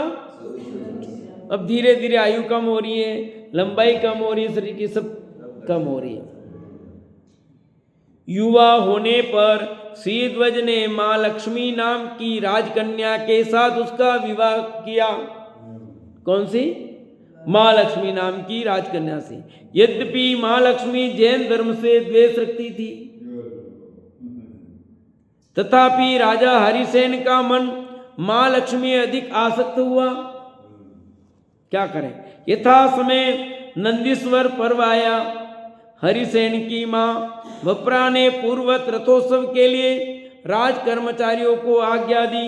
Speaker 1: अब धीरे धीरे आयु कम हो रही है, लंबाई कम हो रही है, शरीर की सब कम हो रही है। युवा होने पर श्रीध्वज ने मां लक्ष्मी नाम की राजकन्या के साथ उसका विवाह किया। कौन सी? मां लक्ष्मी नाम की राजकन्या से। यद्यपि मां लक्ष्मी जैन धर्म से द्वेष रखती थी, तथापि राजा हरिसेन का मन मां लक्ष्मी अधिक आसक्त हुआ। क्या करें? यथा समय नंदीश्वर पर्व आया। हरिसेन की मां वप्रा ने पूर्वत रथोत्सव के लिए राज कर्मचारियों को आज्ञा दी।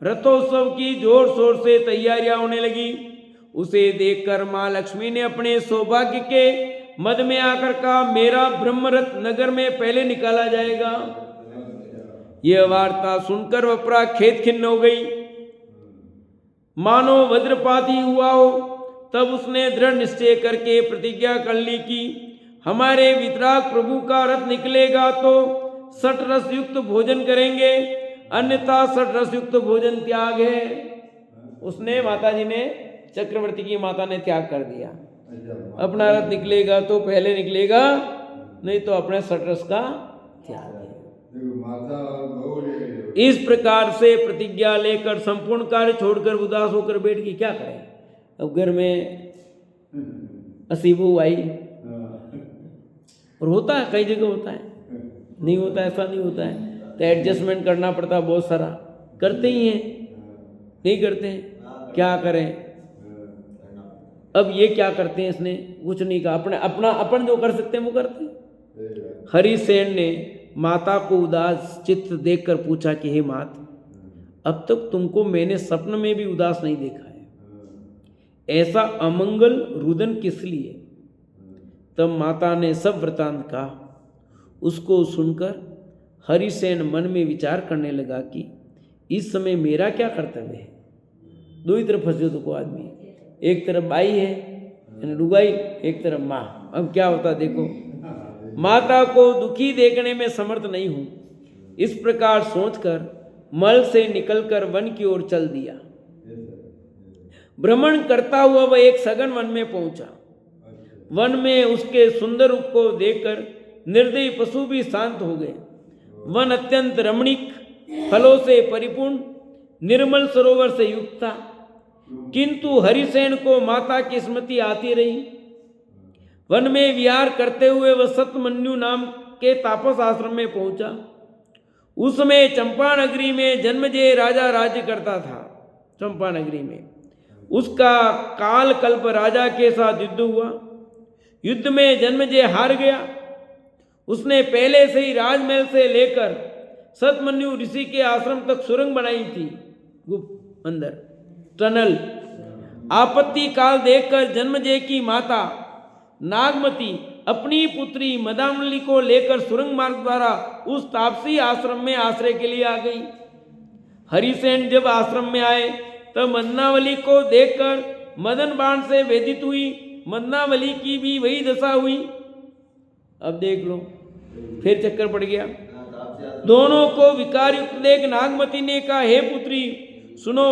Speaker 1: रथोत्सव की जोर शोर से तैयारियां होने लगी। उसे देखकर मां लक्ष्मी ने अपने सौभाग्य के मद में आकर कहा, मेरा ब्रह्मरथ नगर में पहले निकाला जाएगा। यह वार्ता सुनकर वप्रा खेद खिन्न हो गई, मानो वज्रपात ही हुआ हो। तब उसने दृढ़ निश्चय करके प्रतिज्ञा कर ली कि हमारे वितराग प्रभु का रथ निकलेगा तो षट युक्त भोजन करेंगे, अन्यथा षट युक्त भोजन त्याग है। उसने माता जी ने, चक्रवर्ती की माता ने त्याग कर दिया। अपना रथ निकलेगा तो पहले निकलेगा, नहीं तो अपने षट का त्याग है। इस प्रकार से प्रतिज्ञा लेकर संपूर्ण कार्य छोड़कर उदास होकर बैठ गई। क्या करें, अब घर में असीबू आई, और होता है कई जगह होता है, नहीं होता ऐसा नहीं होता है, तो एडजस्टमेंट करना पड़ता है, बहुत सारा करते ही हैं, नहीं करते हैं, क्या करें। अब ये क्या करते हैं, इसने कुछ नहीं कहा, अपन जो कर सकते हैं वो करते हैं। हरिसेन ने माता को उदास चित्त देखकर पूछा कि हे मात, अब तक तुमको मैंने स्वप्न में भी उदास नहीं देखा है, ऐसा अमंगल रुदन किस लिए। तब माता ने सब वृतांत कहा। उसको सुनकर हरिसेन मन में विचार करने लगा कि इस समय मेरा क्या कर्तव्य है। दो ही तरफ फंसे तो को आदमी, एक तरफ बाई है लुगाई, एक तरफ माँ। अब क्या होता देखो, माता को दुखी देखने में समर्थ नहीं हूं। इस प्रकार सोचकर मल से निकलकर वन की ओर चल दिया। भ्रमण करता हुआ वह एक सघन वन में पहुंचा। वन में उसके सुंदर रूप को देखकर निर्दयी पशु भी शांत हो गए। वन अत्यंत रमणीक, फलों से परिपूर्ण, निर्मल सरोवर से युक्त था, किंतु हरिसेन को माता की स्मृति आती रही। वन में विहार करते हुए वह सतमन्यु नाम के तापस आश्रम में पहुंचा। उस समय चंपा नगरी में जन्मेजय राजा राज्य करता था। चंपा नगरी में उसका काल कल्प राजा के साथ युद्ध हुआ। युद्ध में जन्मेजय हार गया। उसने पहले से ही राजमहल से लेकर सतमन्यु ऋषि के आश्रम तक सुरंग बनाई थी, गुप्त अंदर टनल। आपत्ति काल देखकर जन्मेजय की माता नागमती अपनी पुत्री मदामली को लेकर सुरंग मार्ग द्वारा उस तापसी आश्रम में आश्रय के लिए आ गई। हरिसेन जब आश्रम में आए तब मदनावली को देखकर मदन बाण से वेदित हुई। मदनावली की भी वही दशा हुई। अब देख लो, फिर चक्कर पड़ गया। दोनों को विकार युक्त देख नागमती ने कहा, हे पुत्री सुनो,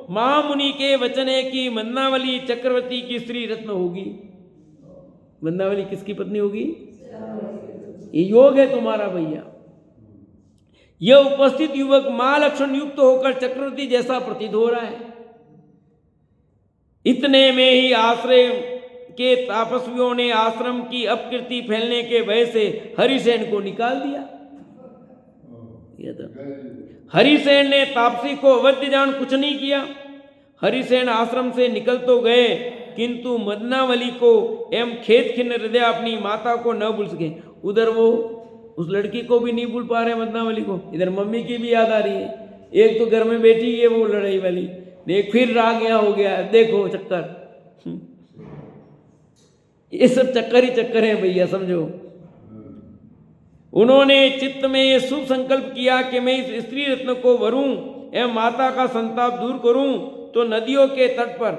Speaker 1: महामुनि के वचन है कि मदनावली चक्रवर्ती की स्त्री रत्न होगी। मदनावली किसकी पत्नी होगी? ये योग है तुम्हारा भैया। यह उपस्थित युवक महालक्षण युक्त होकर चक्रवर्ती जैसा प्रतीत हो रहा है। इतने में ही आश्रय के तापस्वियों ने आश्रम की अपकीर्ति फैलने के भय से हरिसेन को निकाल दिया। हरिसेन ने तापसी को अवध्य जान कुछ नहीं किया। हरिसेन आश्रम से निकल तो गए, किंतु मदनावली को एवं खेत खिन्न हृदय अपनी माता को न भूल सके। उधर वो उस लड़की को भी नहीं भूल पा रहे मदनावली को, इधर मम्मी की भी याद आ रही है। एक तो घर में बैठी है वो लड़ाई वाली, देख फिर राग यहाँ हो गया। देखो चक्कर, ये सब चक्कर ही चक्कर है भैया, समझो। उन्होंने चित्त में ये शुभ संकल्प किया कि मैं इस स्त्री रत्न को वरूं एवं माता का संताप दूर करूं, तो नदियों के तट पर,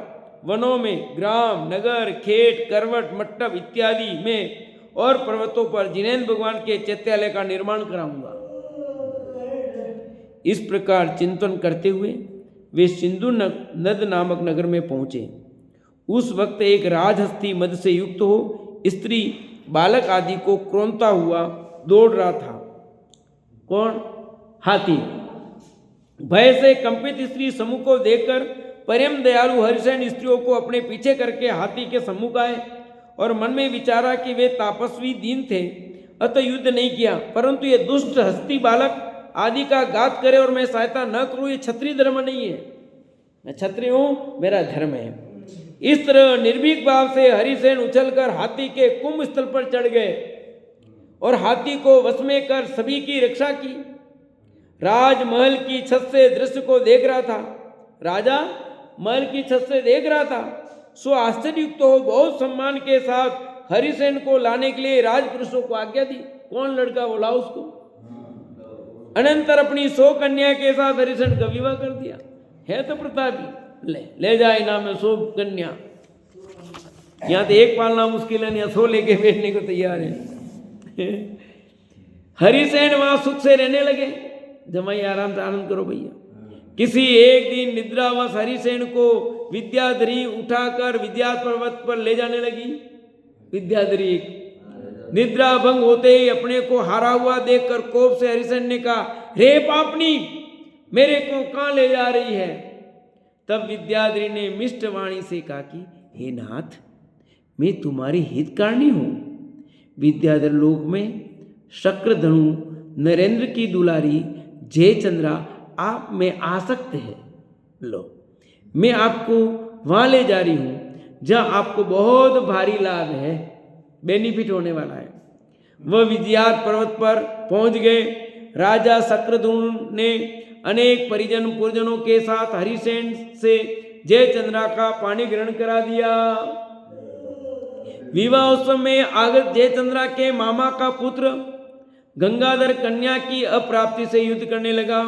Speaker 1: वनों में, ग्राम, नगर, खेत, करवट, मट्टप इत्यादि में और पर्वतों पर जिनेन्द्र भगवान के चैत्यालय का निर्माण कराऊंगा। इस प्रकार चिंतन करते हुए वे सिंधु नद नामक नगर में पहुंचे। उस वक्त एक राजहस्ती मद से युक्त हो स्त्री बालक आदि को क्रोंता हुआ दौड़ रहा था। कौन? हाथी। भय से कंपित स्त्री समूह को देखकर परम दयालु हरिसेन स्त्रियों को अपने पीछे करके हाथी के सम्मुख आए और मन में विचारा कि वे तापस्वी दीन थे, अतः युद्ध नहीं किया, परंतु ये दुष्ट हस्ती बालक आदि का घात करे और मैं सहायता न करूं, ये क्षत्रिय धर्म नहीं है। मैं क्षत्रिय हूं, मेरा धर्म है। इस तरह निर्भीक भाव से हरिसेन उछलकर हाथी के कुंभ स्थल पर चढ़ गए और हाथी को वश में कर सभी की रक्षा की। राजमहल की छत से दृश्य को देख रहा था। राजा महल की छत से देख रहा था। सो आश्चर्ययुक्त हो बहुत सम्मान के साथ हरिसेन को लाने के लिए राजपुरुषों को आज्ञा दी। कौन लड़का बोला उसको? अनंतर अपनी 100 कन्या के साथ हरिसेन का विवाह कर दिया। है तो प्रतापी, ले जाए इनाम में 100 कन्या। यहाँ तो एक पालना मुश्किल है, यहाँ 100 लेके बैठने को तैयार है। हरिसेन वहां सुख से रहने लगे। जमाई आराम से आनंद करो भैया। किसी एक दिन निद्रावश हरिसेन को विद्याधरी उठाकर विद्या पर्वत पर ले जाने लगी। विद्याधरी निद्रा भंग होते ही अपने को हारा हुआ देखकर कोप से हरिसेन ने कहा, रे पापनी, मेरे को कहां ले जा रही है? तब विद्याधरी ने मिष्ट वाणी से कहा कि हे नाथ, मैं तुम्हारी हितकारिणी हूं। विद्याधर लोक में शक्रधनु नरेंद्र की दुलारी जयचंद्रा आप में आसक्त है। लो, मैं आपको वहां ले जा रही हूं जहां आपको बहुत भारी लाभ है, बेनिफिट होने वाला है। वह विद्यात पर्वत पर पहुंच गए। राजा शक्रधनु ने अनेक परिजन पुरजनों के साथ हरिसेन से जयचंद्रा का पानी ग्रहण करा दिया। विवाह उत्सव में आगत जयचंद्रा के मामा का पुत्र गंगाधर कन्या की अप्राप्ति से युद्ध करने लगा,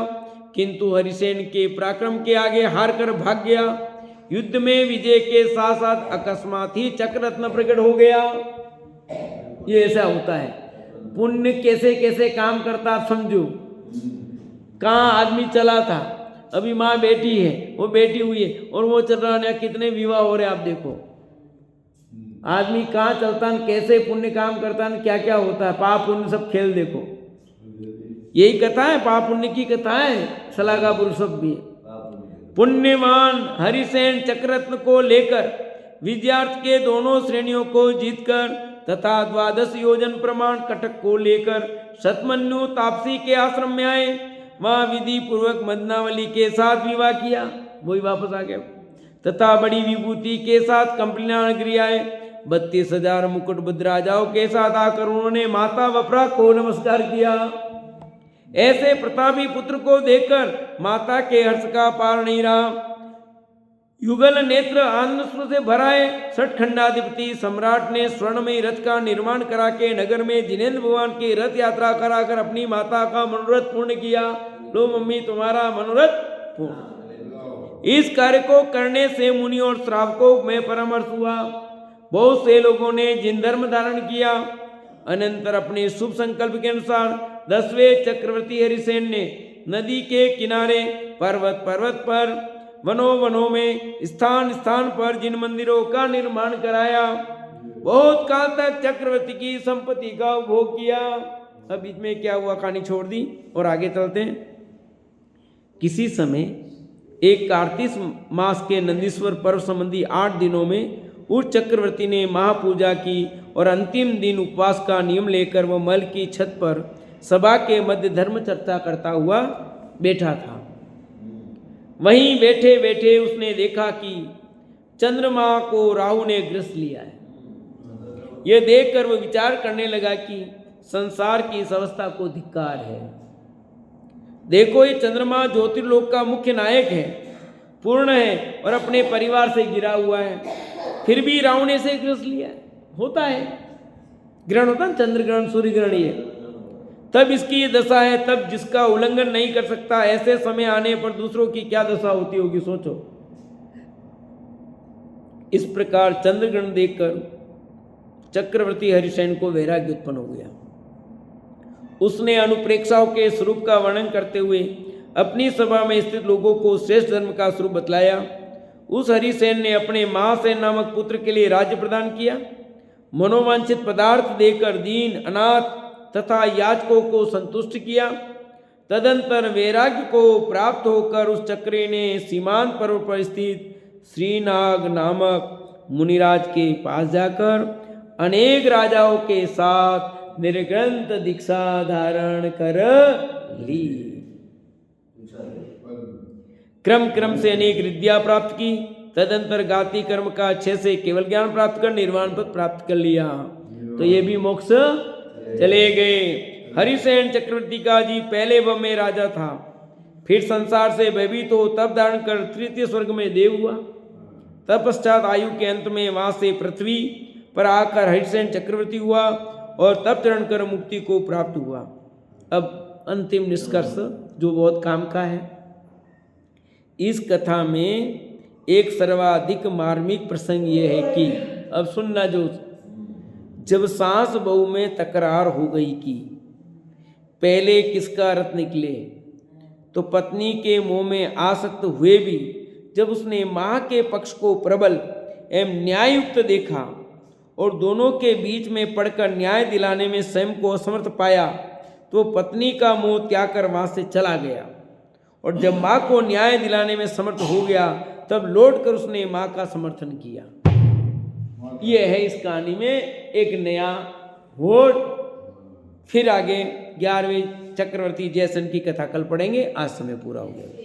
Speaker 1: किंतु हरिसेन के पराक्रम के आगे हार कर भाग गया। युद्ध में विजय के साथ साथ अकस्मात ही चक्ररत्न प्रकट हो गया। ये ऐसा होता है, पुण्य कैसे कैसे काम करता आप समझो। कहाँ आदमी चला था, अभी माँ बेटी है, वो बेटी हुई है और वो चल रहा है, कितने विवाह हो रहे आप देखो। आदमी कहाँ चलता है, कैसे पुण्य काम करता है, क्या क्या होता है, पाप पुण्य सब खेल देखो। यही कथा है, पाप पुण्य की कथा है, सलागा पुरुष सब भी। पुण्यवान हरिसेन चक्ररत्न को लेकर विद्यार्थ के दोनों श्रेणियों को जीतकर तथा 12 योजन प्रमाण कटक को लेकर शतमन्यु तापसी के आश्रम में आए। वहां विधि पूर्वक मदनावली के साथ विवाह किया, वही वापस आ गया, तथा बड़ी विभूति के साथ कंपल्याणगिरी आए। 32,000 मुकुटबद्ध राजाओं के साथ आकर उन्होंने माता वपरा को नमस्कार किया। ऐसे प्रतापी पुत्र को देखकर माता के हर्ष का पार नहीं रहा। युगल नेत्र आनंद से भराए। सठखंडाधिपति सम्राट ने स्वर्णमयी रथ का निर्माण करा के नगर में जिनेन्द्र भगवान की रथ यात्रा कराकर अपनी माता का मनोरथ पूर्ण किया। लो मम्मी, तुम्हारा मनोरथ पूर्ण। इस कार्य को करने से मुनि और श्रावकों में परामर्श हुआ। बहुत से लोगों ने जिन धर्म धारण किया। अनंतर अपने शुभ संकल्प के अनुसार 10वें चक्रवर्ती हरिसेन ने नदी के किनारे पर्वत पर्वत पर वनों वनों में स्थान स्थान पर जिन मंदिरों का निर्माण कराया। बहुत काल तक चक्रवर्ती की संपत्ति का उपभोग किया। अब बीच में क्या हुआ, कहानी छोड़ दी और आगे चलते हैं। किसी समय एक कार्तिक मास के नंदीश्वर पर्व संबंधी 8 दिनों में उस चक्रवर्ती ने महापूजा की और अंतिम दिन उपवास का नियम लेकर वह महल की छत पर सभा के मध्य धर्म चर्चा करता हुआ बैठा था। वहीं बैठे बैठे उसने देखा कि चंद्रमा को राहु ने ग्रस लिया है। यह देखकर वह विचार करने लगा कि संसार की इस अवस्था को धिक्कार है। देखो, ये चंद्रमा ज्योतिर्लोक का मुख्य नायक है, पूर्ण है और अपने परिवार से गिरा हुआ है, फिर भी राहु ने इसे ग्रस लिया है। होता है, ग्रहण होता है, चंद्र ग्रहण, सूर्य ग्रहण, ये तब इसकी ये दशा है। तब जिसका उल्लंघन नहीं कर सकता, ऐसे समय आने पर दूसरों की क्या दशा होती होगी सोचो। इस प्रकार चंद्र ग्रहण देखकर चक्रवर्ती हरिसेन को वैराग्य उत्पन्न हो गया। उसने अनुप्रेक्षाओं के स्वरूप का वर्णन करते हुए अपनी सभा में स्थित लोगों को श्रेष्ठ धर्म का स्वरूप बतलाया। उस हरिसेन ने अपने महासेन नामक पुत्र के लिए राज्य प्रदान किया। मनोवांछित पदार्थ देकर दीन, अनाथ तथा याचकों को संतुष्ट किया। तदंतर वैराग्य को प्राप्त होकर उस चक्री ने सीमांत पर्वत पर स्थित श्रीनाग नामक मुनिराज के पास जाकर अनेक राजाओं के साथ निर्ग्रंथ दीक्षा धारण कर ली। क्रम क्रम से अनेक विद्या प्राप्त की तदंतर गाति कर्म का अच्छे से केवल ज्ञान प्राप्त कर निर्वाण पद प्राप्त कर लिया, तो ये भी मोक्ष चले गए। हरिसेन चक्रवर्ती का जी पहले वन में राजा था, फिर संसार से भयभीत हो तप धारण कर तृतीय स्वर्ग में देव हुआ। तत्पश्चात आयु के अंत में वहां से पृथ्वी पर आकर हरिसेन चक्रवर्ती हुआ और तप चरण कर मुक्ति को प्राप्त हुआ। अब अंतिम निष्कर्ष जो बहुत काम का है, इस कथा में एक सर्वाधिक मार्मिक प्रसंग ये है कि अब सुनना, जो जब सास बहू में तकरार हो गई कि पहले किसका रथ निकले, तो पत्नी के मोह में आसक्त हुए भी जब उसने माँ के पक्ष को प्रबल एवं न्याययुक्त देखा और दोनों के बीच में पड़कर न्याय दिलाने में स्वयं को असमर्थ पाया, तो पत्नी का मोह त्याग कर वहाँ से चला गया। और जब माँ को न्याय दिलाने में समर्थ हो गया, तब लौट कर उसने माँ का समर्थन किया। ये है इस कहानी में एक नया मोड़। फिर आगे 11वें चक्रवर्ती जयसेन की कथा कल पढ़ेंगे। आज समय पूरा हो गया।